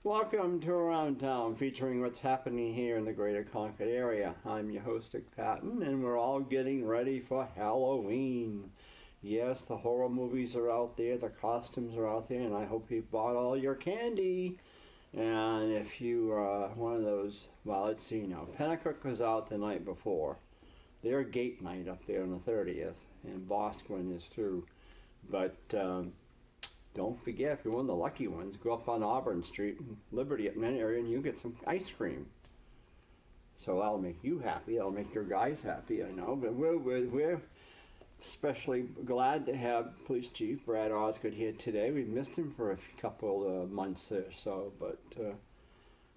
Welcome to Around Town, featuring what's happening here in the greater Concord area. I'm your host, Patten, and we're all getting ready for Halloween. Yes, the horror movies are out there, the costumes are out there, and I hope you've bought all your candy. And if you are one of those, well, let's see now. Pennacook was out the night before. They're gate night up there on the 30th, and Boston is too. But don't forget, if you're one of the lucky ones, go up on Auburn Street and Liberty at that area and you get some ice cream. So that'll make you happy, that'll make your guys happy, I know. But we're especially glad to have Police Chief Brad Osgood here today. We've missed him for a couple of months or so, but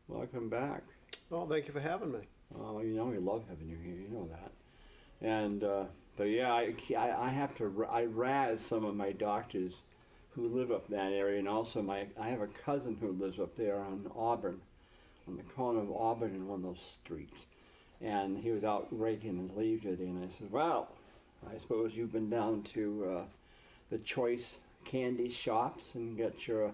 welcome back. Well, thank you for having me. Oh, you know we love having you here, you know that. And, but yeah, I razz some of my doctors who live up that area, and also I have a cousin who lives up there on Auburn, on the corner of Auburn and one of those streets. And he was out raking his leaves today, and I said, well, I suppose you've been down to the choice candy shops and got your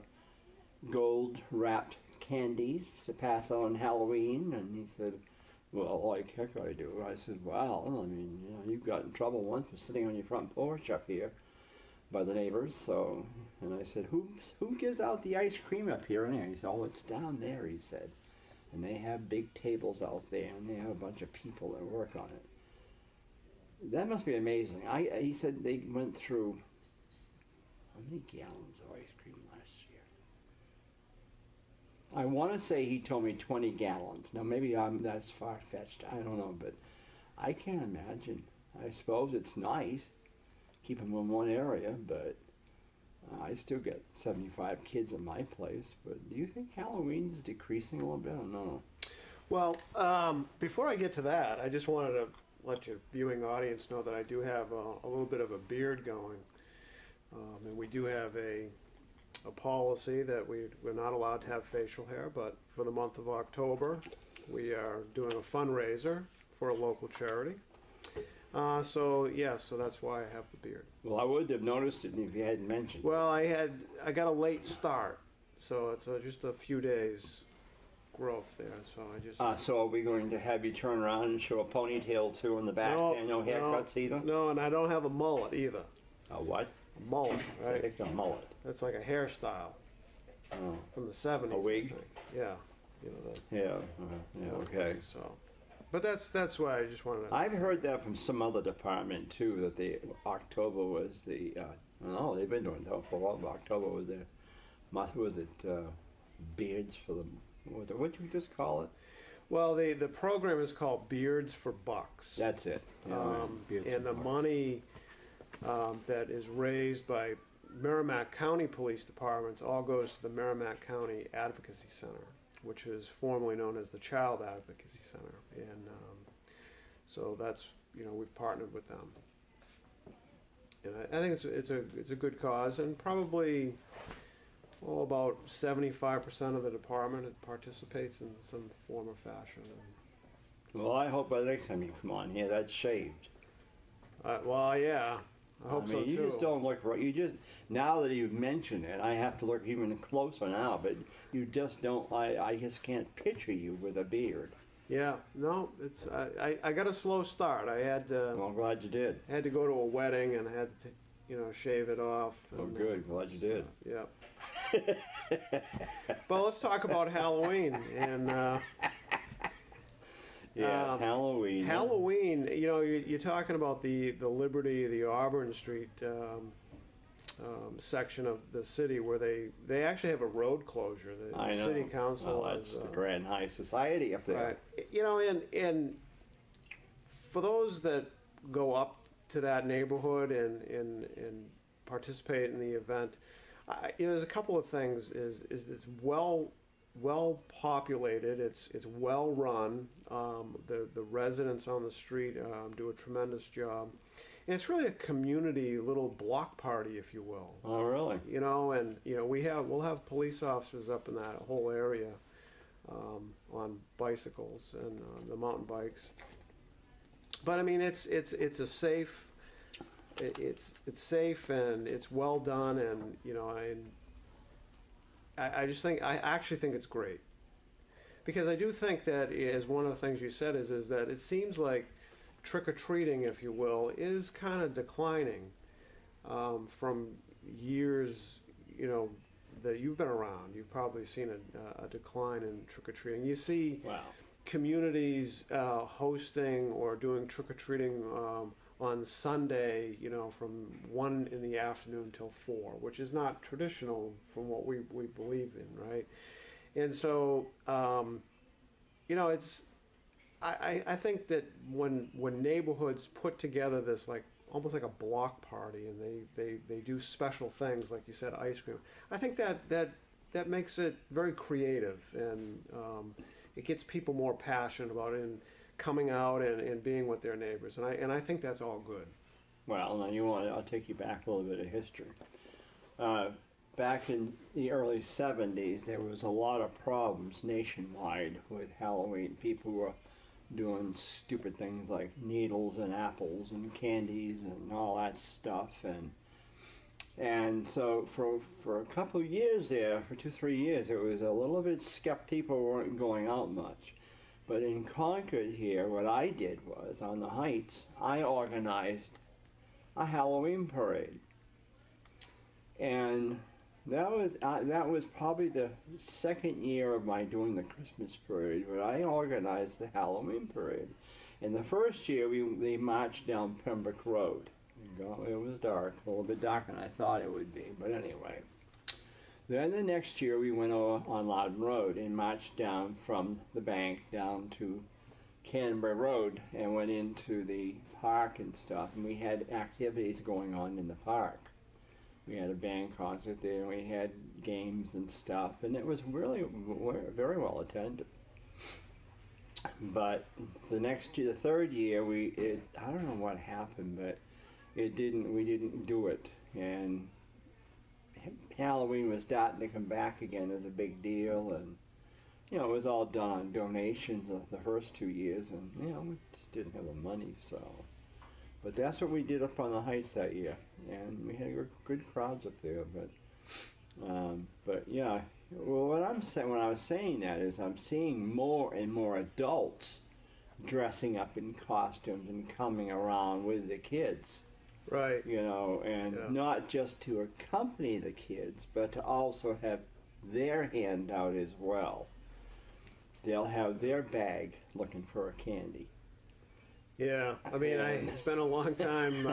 gold-wrapped candies to pass on Halloween. And he said, well, like heck I do. I said, well, I mean, you know, you got in trouble once for sitting on your front porch up here by the neighbors. So, and I said, who gives out the ice cream up here? And he said, oh, it's down there, he said. And they have big tables out there, and they have a bunch of people that work on it. That must be amazing. He said they went through, how many gallons of ice cream last year? I want to say he told me 20 gallons. Now maybe that's far-fetched, I don't know, but I can't imagine. I suppose it's nice, keep them in one area, but I still get 75 kids in my place. But do you think Halloween's decreasing a little bit? I don't know. Well, before I get to that, I just wanted to let your viewing audience know that I do have a little bit of a beard going. And we do have a policy that we're not allowed to have facial hair, but for the month of October, we are doing a fundraiser for a local charity. So that's why I have the beard. Well, I would have noticed it if you hadn't mentioned. Well, I got a late start, so it's just a few days growth there. So I just. So are we going to have you turn around and show a ponytail too in the back? No, and no haircuts either. No, and I don't have a mullet either. A what? A mullet, right? It's a mullet. That's like a hairstyle from the 70s. A wig? I think. Yeah, you know that. Yeah. Okay. So, but that's why I just wanted to. I've heard that from some other department too, that the October was the. No, they've been doing that for a while. October was their. Was it beards for them? What did you just call it? Well, the program is called Beards for Bucks. That's it. Yeah, and the money that is raised by Merrimack County Police Departments all goes to the Merrimack County Advocacy Center, which is formerly known as the Child Advocacy Center. And so that's, we've partnered with them. And I think it's a good cause, and probably about 75% of the department participates in some form or fashion. Well, I hope by the next time you come on here, that's shaved. Well, yeah, I hope so too. You just don't look right. You just, now that you've mentioned it, I have to look even closer now. But you just don't. I just can't picture you with a beard. Yeah, no, it's I got a slow start. I had to. Well, I'm glad you did. I had to go to a wedding and I had to, shave it off. Oh, good. Glad you did. Yeah. But let's talk about Halloween and. Yes, Halloween. Halloween, you're talking about the Liberty, the Auburn Street section of the city where they actually have a road closure. The city council. Well, that's the Grand High Society up there. Right. And for those that go up to that neighborhood and participate in the event, there's a couple of things. Is it's well populated. It's well run. The residents on the street do a tremendous job, and it's really a community little block party, if you will. Oh, really? And we'll have police officers up in that whole area on bicycles and the mountain bikes. But I mean, it's a safe. It's safe and it's well done, and I just think, I actually think it's great. Because I do think that, as one of the things you said, is that it seems like trick-or-treating, if you will, is kind of declining from years, you know, that you've been around. You've probably seen a decline in trick-or-treating. You see Wow. communities hosting or doing trick-or-treating on Sunday, you know, from 1 in the afternoon till 4, which is not traditional from what we believe in, right? And so, you know, it's, I think that when neighborhoods put together this, like, almost like a block party, and they do special things, like you said, ice cream, I think that makes it very creative, and it gets people more passionate about it and coming out and being with their neighbors, and I think that's all good. Well, now I'll take you back a little bit of history. Back in the early 70s, there was a lot of problems nationwide with Halloween. People were doing stupid things like needles and apples and candies and all that stuff, and so for a couple of years there, for 2-3 years, it was a little bit people weren't going out much. But in Concord here, what I did was, on the Heights, I organized a Halloween parade, and that was probably the second year of my doing the Christmas parade, where I organized the Halloween parade. And the first year, they marched down Pembroke Road. It was dark, a little bit darker than I thought it would be, but anyway. Then the next year, we went over on Loudon Road and marched down from the bank down to Canterbury Road and went into the park and stuff, and we had activities going on in the park. We had a band concert there, and we had games and stuff, and it was really very well attended. But the next year, the third year, I don't know what happened, but we didn't do it, and Halloween was starting to come back again as a big deal, and you know, it was all done on donations the first 2 years, and you know, we just didn't have the money, so. But that's what we did up on the Heights that year, and we had good crowds up there. But yeah, well, what I'm saying when I was saying that is I'm seeing more and more adults dressing up in costumes and coming around with the kids. Right. You know, and not just to accompany the kids, but to also have their hand out as well. They'll have their bag looking for a candy. Yeah, I mean, it's been a long time,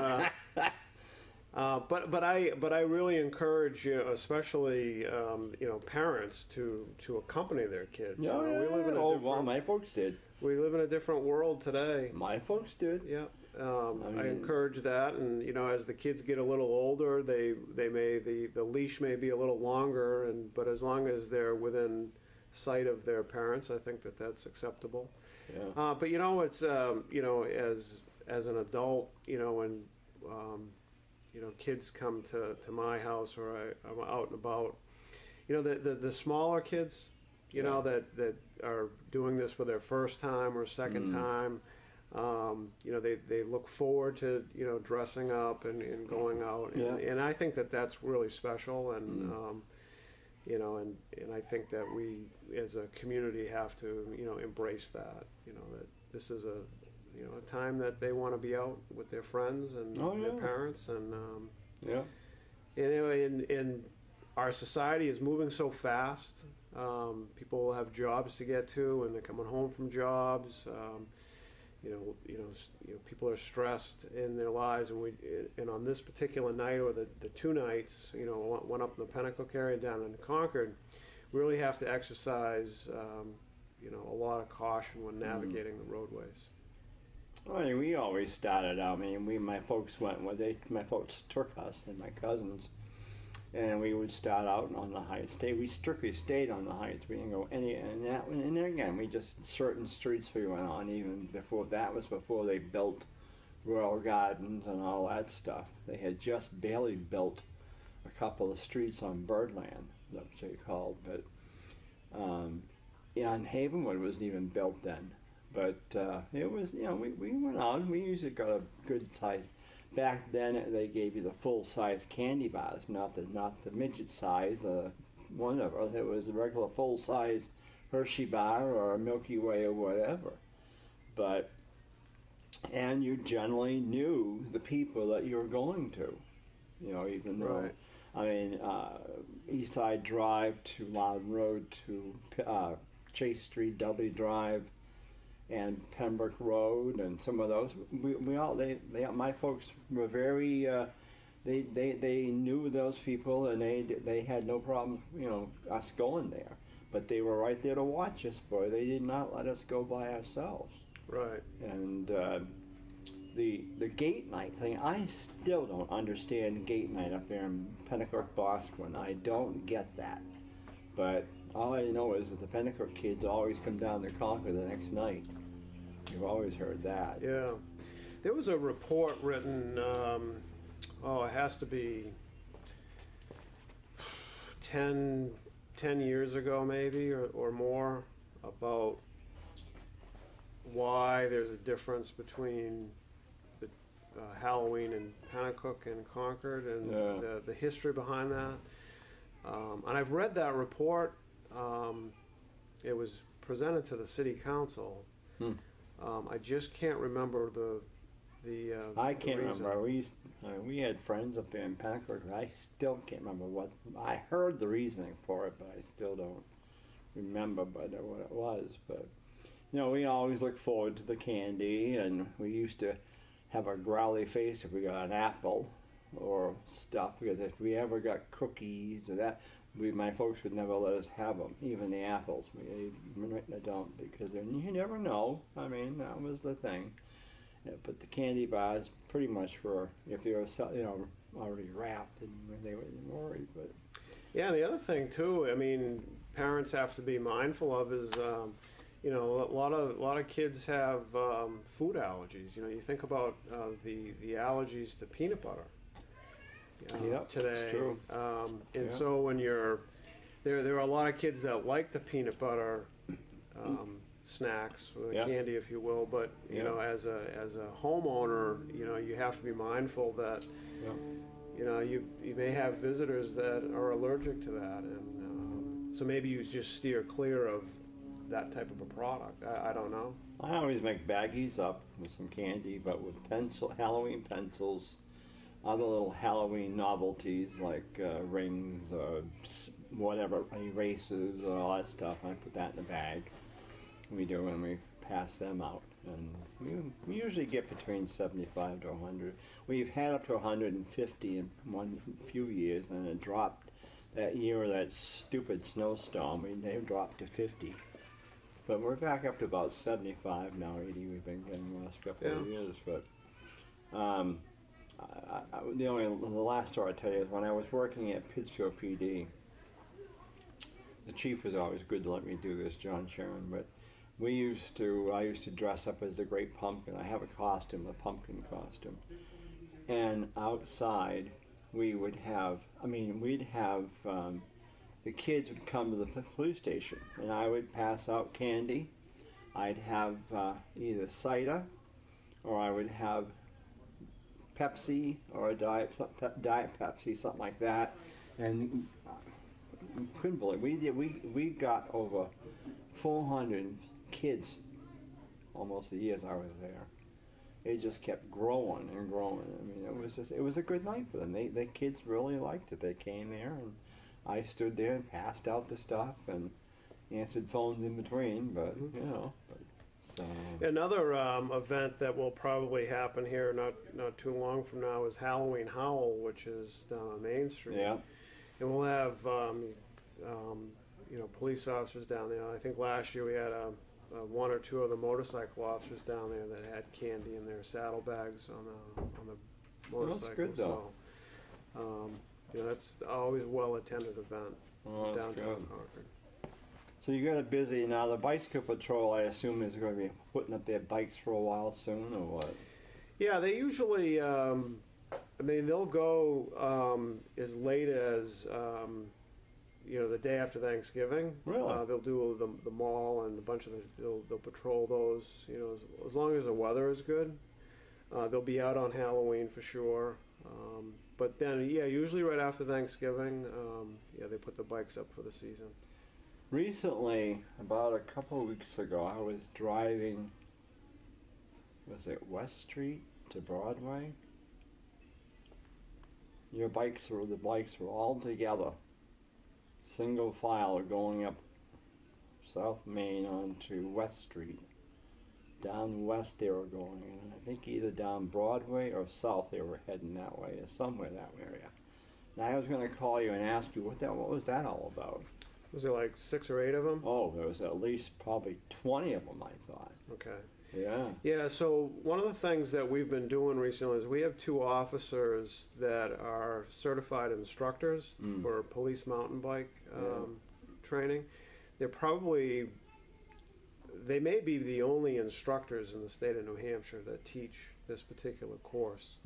but I really encourage, especially you know, parents to accompany their kids. No, you know, we live in a well, my folks did. We live in a different world today. My folks did. Yeah, I encourage that, and you know, as the kids get a little older, the leash may be a little longer, but as long as they're within sight of their parents, I think that's acceptable. Yeah. But you know, it's you know, as an adult, you know, when you know, kids come to my house, or I'm out and about, you know, the smaller kids, you know, that are doing this for their first time or second time, you know, they look forward to, you know, dressing up and going out, and I think that's really special, and you know, and I think that we as a community have to, you know, embrace that, you know, that this is a time that they want to be out with their friends and their parents, and anyway, and our society is moving so fast. People have jobs to get to, and they're coming home from jobs. You know, people are stressed in their lives, and on this particular night, or the 2 nights, you know, one up in the Pinnacle area, down in Concord, we really have to exercise, you know, a lot of caution when navigating the roadways. I mean, we always started out. I mean, my folks went. My folks took us and my cousins, and we would start out on the Heights. We strictly stayed on the Heights. We didn't go any, and then again, we just, certain streets we went on, even before, that was before they built Royal Gardens and all that stuff. They had just barely built a couple of streets on Birdland, that's what they called, but yeah, and Havenwood wasn't even built then. But it was, you know, we went on, we usually got a good size. Back then, they gave you the full-size candy bars, not the midget size, whatever. It was a regular full-size Hershey bar or a Milky Way or whatever. But, and you generally knew the people that you were going to, you know, even though, Right. I mean, East Side Drive to Loudon Road to Chase Street, Dudley Drive, and Pembroke Road, and some of those. We all my folks were very. They knew those people, and they had no problem, you know, us going there. But they were right there to watch us, boy. They did not let us go by ourselves. Right. And the gate night thing, I still don't understand gate night up there in Pennacook, Boston. I don't get that. But all I know is that the Pennacook kids always come down to Concord the next night. You've always heard that. Yeah. There was a report written, it has to be 10 years ago maybe, or more, about why there's a difference between the Halloween in Pennacook and Concord, and the history behind that. And I've read that report. It was presented to the city council. I just can't remember the I can't reason. remember. We had friends up there in Packard. I still can't remember what. I heard the reasoning for it, but I still don't remember what it was. But you know, we always look forward to the candy, and we used to have a growly face if we got an apple or stuff, because if we ever got cookies or that, my folks would never let us have them, even the apples. They don't, because you never know. I mean, that was the thing. Yeah, but the candy bars pretty much were, if they were, you know, already wrapped, and they wouldn't worry. But yeah, the other thing too, I mean, parents have to be mindful of is, you know, a lot of kids have food allergies. You know, you think about the allergies to peanut butter. Today. It's true. And so when there are a lot of kids that like the peanut butter snacks, or the candy, if you will, but you know, as a homeowner, you know, you have to be mindful that you know, you may have visitors that are allergic to that, and so maybe you just steer clear of that type of a product. I don't know. I always make baggies up with some candy, but with Halloween pencils, other little Halloween novelties like rings or whatever, erasers or all that stuff. I put that in the bag. We do, and we pass them out. And we usually get between 75 to 100. We've had up to 150 in few years, and it dropped that year of that stupid snowstorm. They dropped to 50. But we're back up to about 75 now, 80 we've been getting the last couple of years. But the last story I'll tell you is when I was working at Pittsfield PD, the chief was always good to let me do this, John Sharon, but I used to dress up as the Great Pumpkin. I have a costume, a pumpkin costume. And outside, we'd have the kids would come to the police station, and I would pass out candy. I'd have either cider, or I would have Pepsi, or a Diet Pepsi, something like that. And couldn't believe we got over 400 kids almost the years I was there. It just kept growing and growing. I mean, it was a good night for them. The kids really liked it. They came there, and I stood there and passed out the stuff and answered phones in between. But you know, so another event that will probably happen here not too long from now is Halloween Howl, which is down on Main Street. Yeah. And we'll have you know, police officers down there. I think last year we had one or two of the motorcycle officers down there that had candy in their saddlebags on the motorcycle. That's good, though. So, you know, that's always a well-attended event downtown Concord. So you got it busy now. The bicycle patrol, I assume, is going to be putting up their bikes for a while soon, or what? Yeah, they usually. I mean, they'll go as late as you know, the day after Thanksgiving. Really? They'll do the mall and a bunch of they'll patrol those. You know, as long as the weather is good. They'll be out on Halloween for sure. But then, yeah, usually right after Thanksgiving, yeah, they put the bikes up for the season. Recently, about a couple of weeks ago, I was driving, was it West Street to Broadway? The bikes were all together, single file going up South Main onto West Street. Down west they were going, and I think either down Broadway or south they were heading that way, or somewhere that area. And I was going to call you and ask you what was that all about? Was there like 6 or 8 of them? Oh, there was at least probably 20 of them, I thought. Okay. Yeah. Yeah, so one of the things that we've been doing recently is we have 2 officers that are certified instructors for police mountain bike training. They may be the only instructors in the state of New Hampshire that teach this particular course.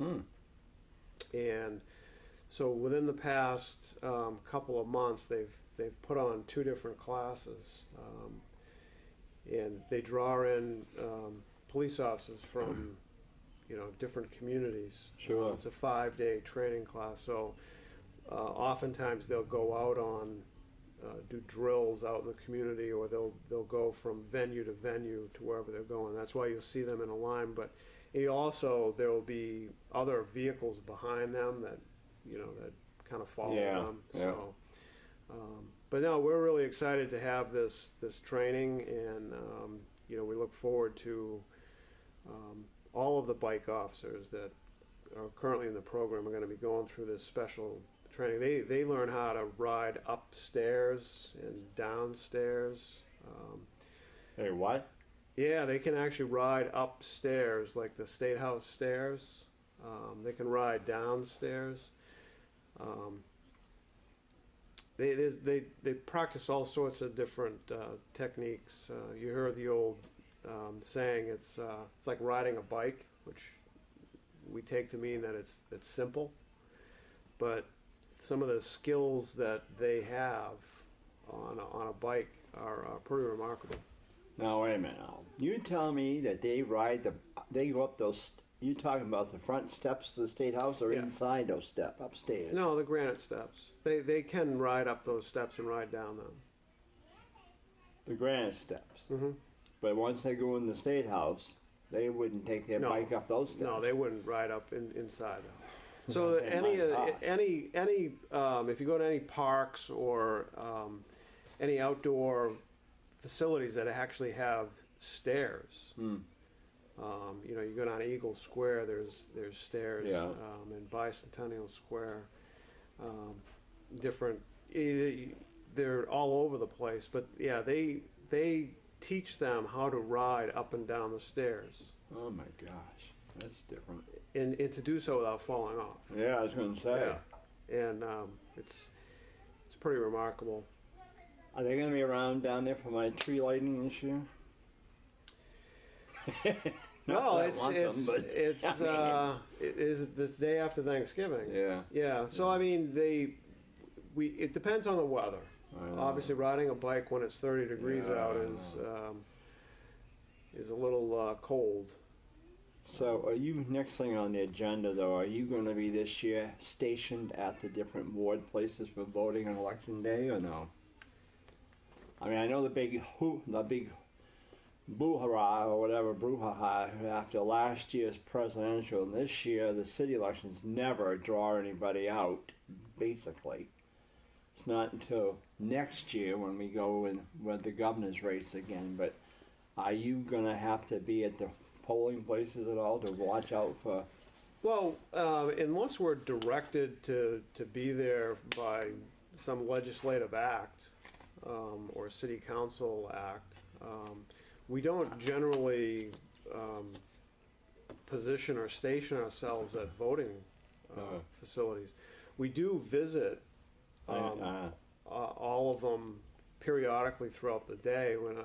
And so within the past couple of months, they've put on 2 different classes, and they draw in police officers from different communities. Sure. It's a 5-day training class, so oftentimes they'll go out on do drills out in the community, or they'll go from venue to venue to wherever they're going. That's why you'll see them in a line. But there will be other vehicles behind them that that kind of follow them. So, but no, we're really excited to have this training, and we look forward to all of the bike officers that are currently in the program are going to be going through this special training. They learn how to ride upstairs and downstairs. Hey, what? Yeah, they can actually ride upstairs, like the State House stairs. They can ride downstairs. They practice all sorts of different techniques. You heard the old saying, it's like riding a bike, which we take to mean that it's simple, but some of the skills that they have on a bike are pretty remarkable. Now wait a minute. Now you tell me that they go up those. You talking about the front steps of the State House, or inside those steps upstairs? No, the granite steps. They can ride up those steps and ride down them. The granite steps. Mm-hmm. But once they go in the State House, they wouldn't take their bike up those steps. No, they wouldn't ride up inside them. So any if you go to any parks or any outdoor facilities that actually have stairs, you go down Eagle Square, there's stairs, in Bicentennial Square, they're all over the place, but yeah, they teach them how to ride up and down the stairs. Oh my gosh, that's different. And to do so without falling off. Yeah, I was going to say. Yeah. And it's pretty remarkable. Are they going to be around down there for my tree lighting this year? No, it is this day after Thanksgiving. Yeah. Yeah. So I mean, it depends on the weather. Obviously, riding a bike when it's 30 degrees out is a little cold. So are you, next thing on the agenda though, are you going to be this year stationed at the different ward places for voting on election day, or no? I mean, I know the big boo-hurrah or whatever, brouhaha after last year's presidential, and this year the city elections never draw anybody out, basically. It's not until next year when we go in with the governor's race again, but are you going to have to be at the polling places at all to watch out for? Well, unless we're directed to be there by some legislative act or city council act, we don't generally position or station ourselves at voting facilities. We do visit all of them periodically throughout the day when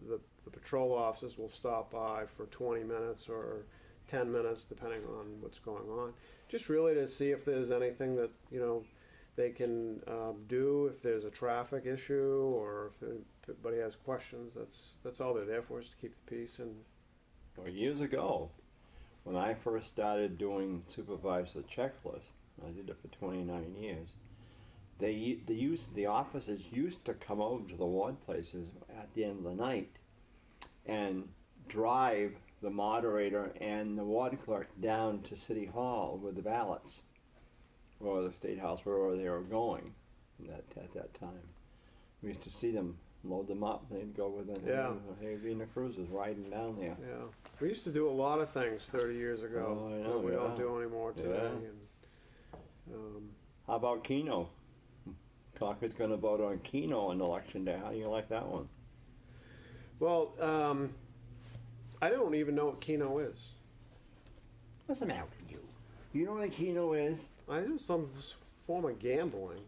the patrol officers will stop by for 20 minutes or 10 minutes, depending on what's going on. Just really to see if there's anything that, they can do, if there's a traffic issue or if anybody has questions. That's all they're there for, is to keep the peace. And years ago, when I first started doing supervisor checklist, I did it for 29 years. The officers used to come over to the ward places at the end of the night and drive the moderator and the ward clerk down to City Hall with the ballots, or the State House, wherever they were going at that time. We used to see them load them up, and they'd go with the heavy cruisers riding down there. Yeah. We used to do a lot of things 30 years ago Oh, I know, that we yeah. don't do anymore today. Yeah. And, How about Keno? Concord's going to vote on Keno on election day. How do you like that one? well, I don't even know what Keno is. What's the matter with you? You know what Keno is? I do some form of gambling.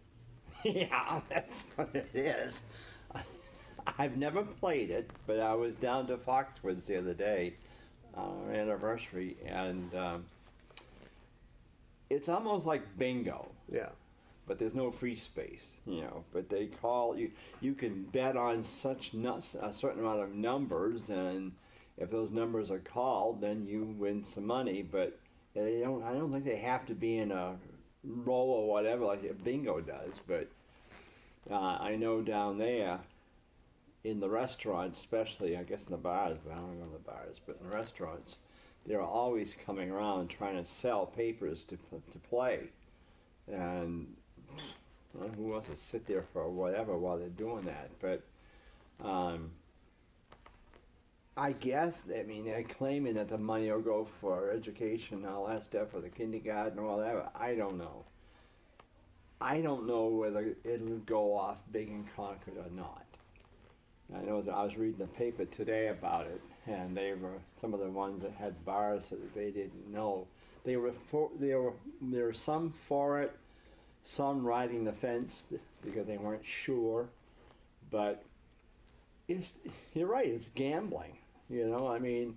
Yeah, that's what it is. I've never played it, but I was down to Foxwoods the other day, our anniversary, and it's almost like bingo, Yeah. but there's no free space, you know. But they call you. You can bet on a certain amount of numbers, and if those numbers are called, then you win some money. But they don't. I don't think they have to be in a row or whatever like a bingo does. But I know down there, in the restaurants, especially, I guess in the bars, but I don't go to the bars, but in the restaurants, they're always coming around trying to sell papers to play. And who wants to sit there for whatever while they're doing that? But I guess, I mean, they're claiming that the money will go for education and all that stuff, for the kindergarten or whatever. I don't know. I don't know whether it'll go off big in Concord or not. I know that I was reading the paper today about it, and they were some of the ones that had bars that they didn't know. There were some for it, some riding the fence because they weren't sure. But you're right, it's gambling. You know, I mean,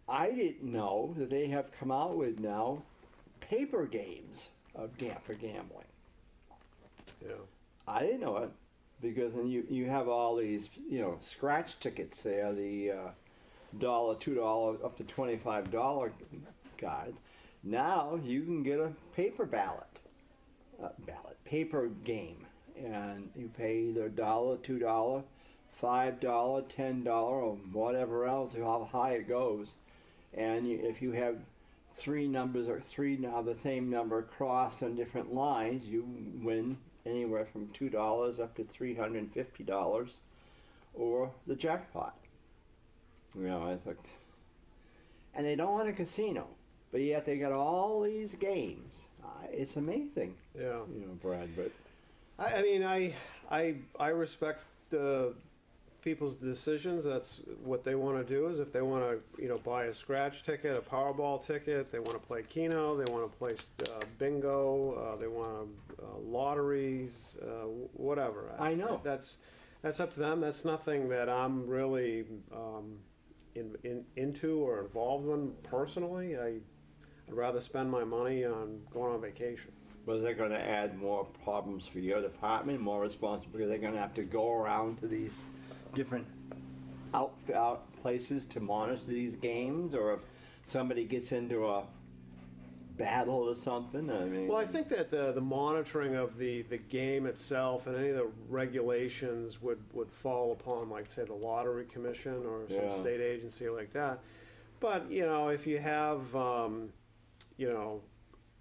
I didn't know that they have come out with now paper games for gambling. Yeah. I didn't know it. Because then you have all these, you know, scratch tickets there, the $1, $2, up to $25 cards. Now you can get a paper paper game, and you pay either $1, $2, $5, $10, or whatever else, how high it goes. And if you have three numbers or three of the same number crossed on different lines, you win anywhere from $2 up to $350, or the jackpot. You know, I thought, and they don't want a casino, but yet they got all these games. It's amazing. Yeah. You know, Brad. But I mean, I respect the people's decisions. That's what they want to do. Is if they want to, you know, buy a scratch ticket, a Powerball ticket, they want to play Keno, they want to play bingo, they want lotteries, whatever. I know that's up to them. That's nothing that I'm really into or involved in personally. I'd rather spend my money on going on vacation. was that going to add more problems for your department, more responsibility? They're going to have to go around to these different out places to monitor these games, or if somebody gets into a battle or something? I mean, well, I think that the monitoring of the game itself and any of the regulations would fall upon, like, say, the Lottery Commission or some state agency like that. But, you know, if you have, you know,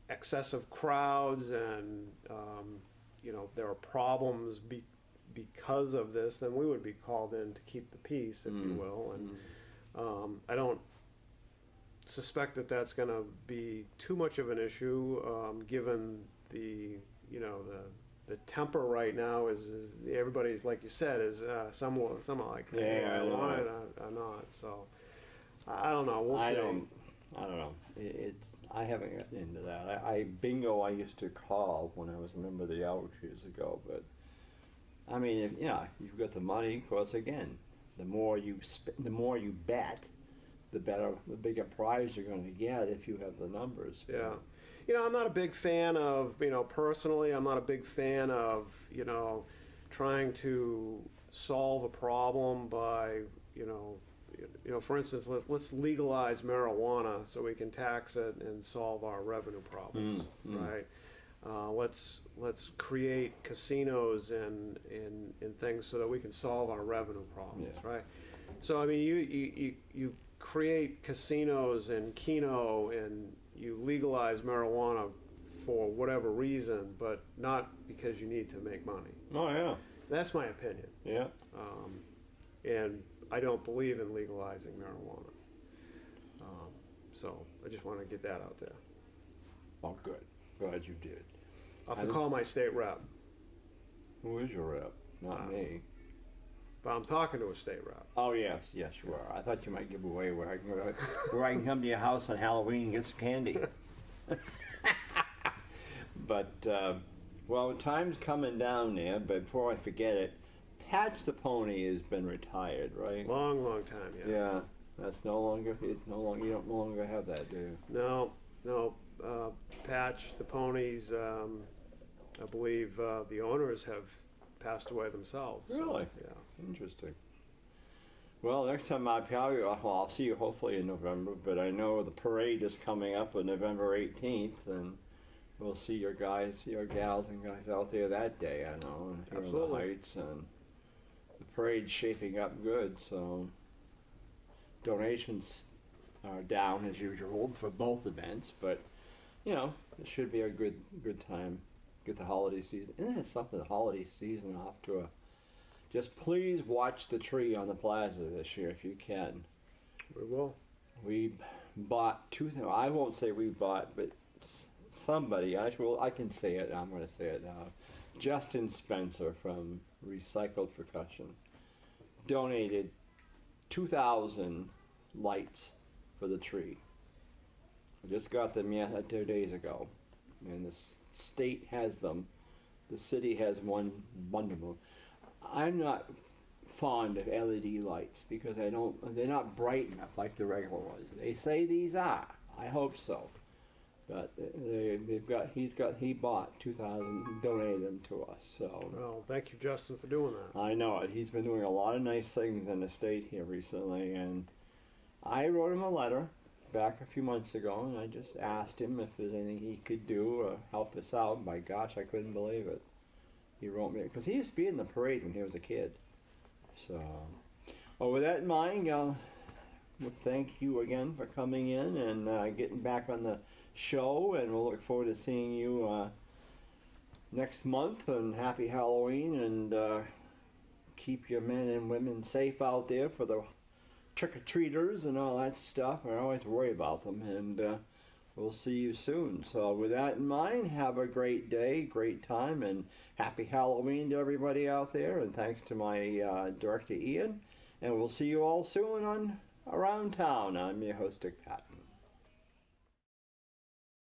excessive crowds and, you know, there are problems because of this, then we would be called in to keep the peace, if you will. And I don't suspect that that's going to be too much of an issue, given the, you know, the temper right now is everybody's, like you said, is some like, hey, I want it, I'm not. So I don't know. We'll see. I don't know. I haven't gotten into that. Bingo I used to call when I was a member of the Ouch years ago, but I mean, you've got the money. Of course, again, the more you bet, the bigger prize you're going to get if you have the numbers. Yeah. You know, I'm not a big fan of, you know, personally, I'm not a big fan of, you know, trying to solve a problem by, you know, you know, for instance, let's legalize marijuana so we can tax it and solve our revenue problems, right? Let's create casinos and things so that we can solve our revenue problems, right? So I mean, you create casinos and Keno and you legalize marijuana for whatever reason, but not because you need to make money. Oh yeah. That's my opinion. Yeah. And I don't believe in legalizing marijuana. So I just want to get that out there. Oh, good. Glad you did. I'll have to call my state rep. Who is your rep? Not me. But I'm talking to a state rep. Oh yes, yes you are. I thought you might give away where I can come to your house on Halloween and get some candy. But well, time's coming down there. But before I forget it, Patch the pony has been retired, right? Long time, yeah. Yeah, that's no longer. It's no longer. You don't no longer have that, do you? No. Patch the ponies. I believe the owners have passed away themselves. Really? So, yeah. Interesting. Well, next time I'll see you hopefully in November, but I know the parade is coming up on November 18th, and we'll see your gals and guys out there that day, I know, and here in the Heights, and the parade's shaping up good, so donations are down as usual for both events, but, you know, it should be a good time. Get the holiday season. Isn't it something, the holiday season off to a... Just please watch the tree on the plaza this year if you can. We will. We bought I won't say we bought, but somebody, I can say it, I'm going to say it now. Justin Spencer from Recycled Percussion donated 2,000 lights for the tree. I just got them 2 days ago, and the state has them. The city has one bundle. I'm not fond of LED lights because they're not bright enough like the regular ones. They say these are. I hope so. But he bought 2,000, donated them to us. So. Well, thank you, Justin, for doing that. I know it. He's been doing a lot of nice things in the state here recently, and I wrote him a letter back a few months ago, and I just asked him if there's anything he could do to help us out. My gosh, I couldn't believe it. He wrote me, because he used to be in the parade when he was a kid. So, well, with that in mind, well, thank you again for coming in and getting back on the show, and we'll look forward to seeing you next month, and happy Halloween, and keep your men and women safe out there for the trick-or-treaters and all that stuff. I always worry about them, and we'll see you soon. So with that in mind, have a great day, great time, and happy Halloween to everybody out there, and thanks to my director Ian, and we'll see you all soon on Around Town. I'm your host, Dick Patten.